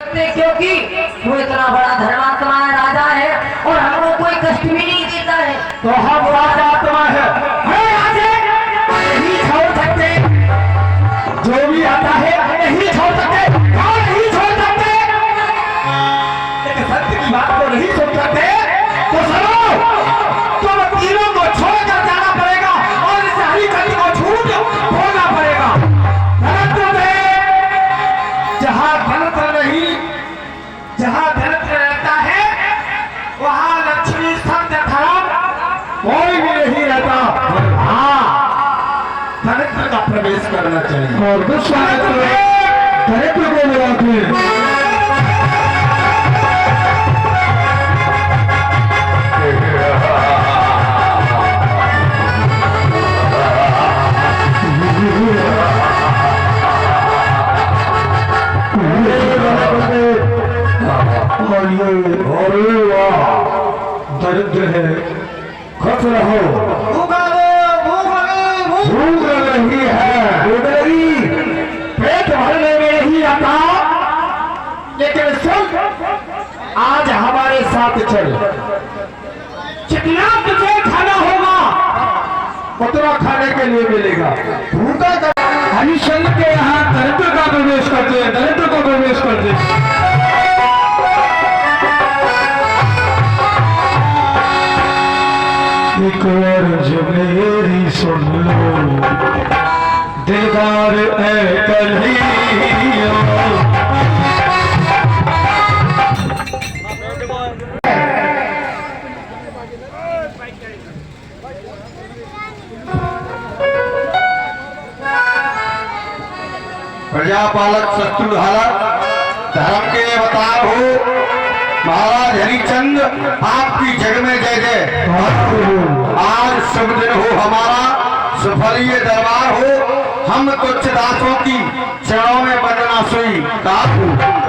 सकते, क्योंकि वो इतना बड़ा धर्मात्मा है, राजा है, और हमको कोई कष्ट भी नहीं देता है। तो हम राजा आत्मा है, नहीं छोड़ सकते, जो भी आता है नहीं छोड़ सकते, नहीं छोड़ सकते, एक सत्य की बात को नहीं छोड़ सकते। तो सुनो, तुम तीनों को छोड़कर जाना पड़ेगा और इस हरीकंठ को छूट होना पड़ेगा। धनत्र में जहां धनत्र नहीं, जहां धनत्र रहता है वहां लक्ष्मी सत्य धर्म कोई भी नहीं रहता। हाँ, धनत्र का प्रवेश करना चाहिए और दुष्कार्य धनत्र को मिलाते हैं। दरिद्र है, खुश रहो, भूख नहीं है, पेट भरने में नहीं आता, लेकिन सुन, आज हमारे साथ चल, जितना तुझे खाना होगा उतना खाने के लिए मिलेगा। भूखा हरिश्चंद्र के यहाँ दरिद्र का प्रवेश करते हैं, दरिद्र को प्रवेश करते हैं। एक अर्ज मेरी सुन लो, दिलदार ऐ कन्हैया, प्रजापालक शत्रुघ्न धर्म के अवतार हो महाराज हरिचंद, आपकी जग में जय जय। आज शुभ दिन हो हमारा, सफल ये दरबार हो, हम तुच्छ दासों की चरणों में वंदना सुई काकू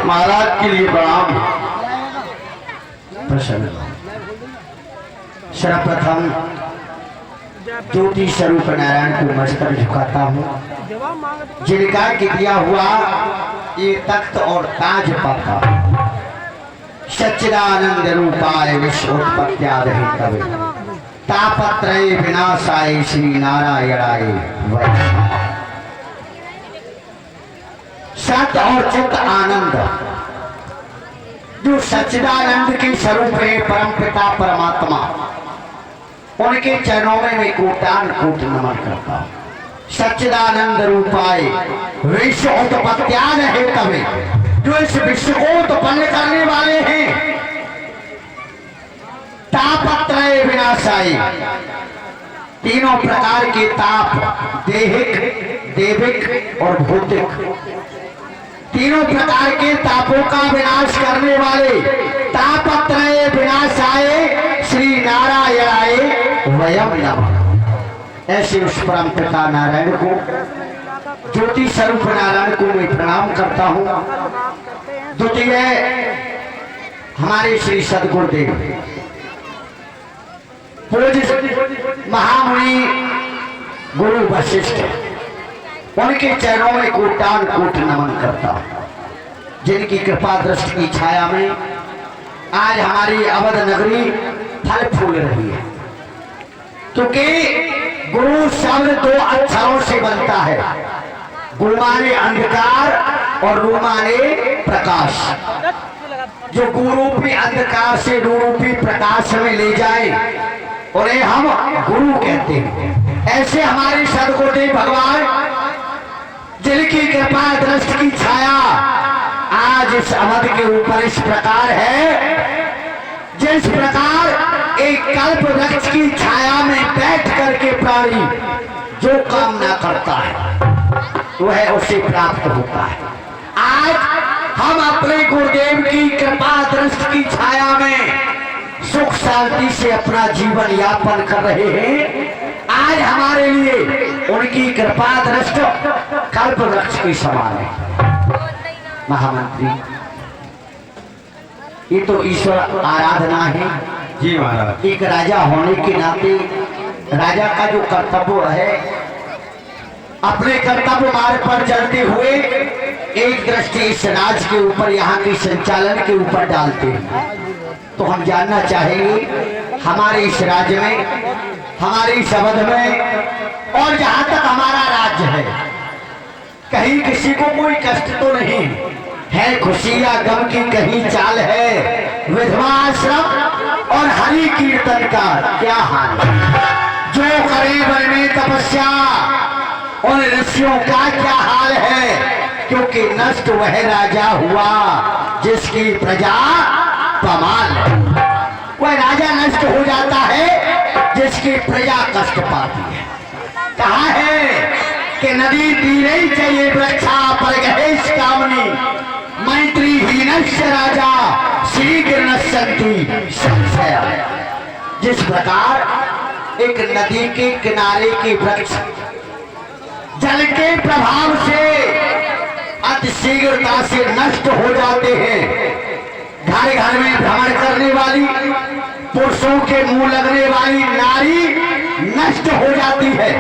महाराज के लिए प्रणाम। प्रसन्न सर्वप्रथम ज्योति स्वरूप नारायण को मस्तक झुकाता हूँ, जिनका कि दिया हुआ ये तख्त और ताज पाता। सच्चिदानंद रूपाय विश्वोत्पत्त्यादि हेतवे तापत्रय विनाशाय श्री नारायणाय वै। सत और चित आनंद जो सच्चिदानंद के स्वरूप है, परम पिता परमात्मा, उनके चरणों में मैं कोटान कोट नमन करता हूँ। सच्चिदानंद रूपाय विश्वोत्पत्त्यादि हेतवे, जो इस विश्व को उत्पन्न करने वाले हैं। तापत्रय विनाशाय, तीनों प्रकार के ताप, देहिक, देविक और भौतिक, तीनों प्रकार के तापों का विनाश करने वाले तापत्रय विनाशाय श्री नारायणाय वयम नमः। ऐसे उस परम पिता नारायण को, ज्योति स्वरूप नारायण को मैं प्रणाम करता हूँ। द्वितीय हमारे श्री सदगुरुदेव पूज्य महामुनि गुरु वशिष्ठ, उनके चरणों में कोटान कोट नमन करता हूँ, जिनकी कृपा दृष्टि की छाया में आज हमारी अवध नगरी फल फूल रही है। क्योंकि गुरु शब्द दो अक्षरों से बनता है, गुरु माने अंधकार और रू माने प्रकाश। जो गुरुरूपी अंधकार से गुरुरूपी प्रकाश में ले जाए उन्हें हम गुरु कहते हैं। ऐसे हमारे सदगुरुदेव भगवान, जिनकी कृपा दृष्टि की छाया आज इस अवध के ऊपर इस प्रकार है, जिस प्रकार एक कल्प वृक्ष की छाया में बैठ करके प्राणी जो कामना करता है वह उसे प्राप्त होता है। आज हम अपने गुरुदेव की कृपा दृष्टि की छाया में सुख शांति से अपना जीवन यापन कर रहे हैं। आज हमारे लिए उनकी कृपा दृष्टि कल्प वृक्ष के समान है। महामंत्री, ये तो ईश्वर आराधना है जी महाराज। एक राजा होने के नाते राजा का जो कर्तव्य है, अपने कर्तव्य मार्ग पर चलते हुए एक दृष्टि इस राज के ऊपर, यहाँ के संचालन के ऊपर डालते हैं, तो हम जानना चाहेंगे हमारे इस राज्य में, हमारे इस अवध में और जहां तक हमारा राज्य है, कहीं किसी को कोई कष्ट तो नहीं है? खुशी या गम की कहीं चाल है? विधवा आश्रम और हरि कीर्तन का क्या हाल है? जो करे वन में तपस्या उन ऋषियों का क्या हाल है? क्योंकि नष्ट वह राजा हुआ जिसकी प्रजा कमाल। वह राजा नष्ट हो जाता है जिसकी प्रजा कष्ट पाती है। कहा है कि नदी तीरे चाहिए वृक्षा पर गहेश कामनी, मैत्री हीनस्य राजा शीघ्र नश्यन्ति संशय। जिस प्रकार एक नदी के किनारे के वृक्ष जल के प्रभाव से अतिशीघ्रता से नष्ट हो जाते हैं, घर घर में भ्रमण करने वाली, पुरुषों के मुंह लगने वाली नारी नष्ट हो जाती है,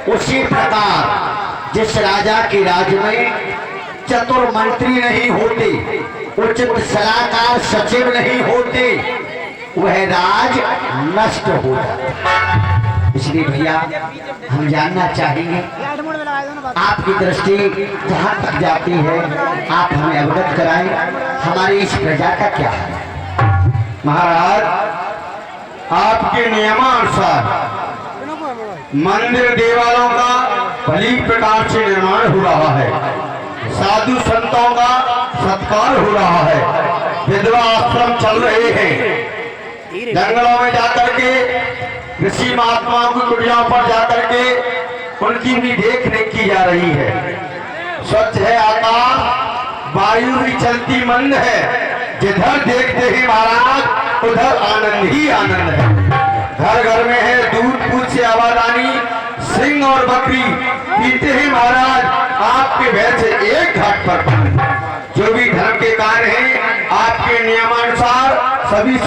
उसी प्रकार जिस राजा के राज में चतुर मंत्री नहीं होते, उचित सलाहकार सचिव नहीं होते, वह राज नष्ट हो जाता है। इसलिए भैया हम जानना चाहेंगे, आपकी दृष्टि जहाँ तक जाती है आप हमें अवगत कराएं, हमारी इस प्रजा का क्या है? महाराज, आपके नियमानुसार मंदिर देवालयों का भली प्रकार से निर्माण हो रहा है, साधु संतों का सत्कार हो रहा है, विधवा आश्रम चल रहे हैं, जंगलों में जाकर के ऋषि महात्माओं की कुटियाओं पर जाकर के उनकी भी देख रेख की जा रही है। स्वच्छ है आकाश, वायु भी चलती मंद है, जिधर देखते हैं महाराज उधर आनंद ही आनंद है। घर घर में है दूध पूछ से आवादानी, सिंह और बकरी पीते हैं महाराज आपके भय से एक घाट पर पानी। जो भी धर्म के कार्य हैं आपके नियमानुसार सभी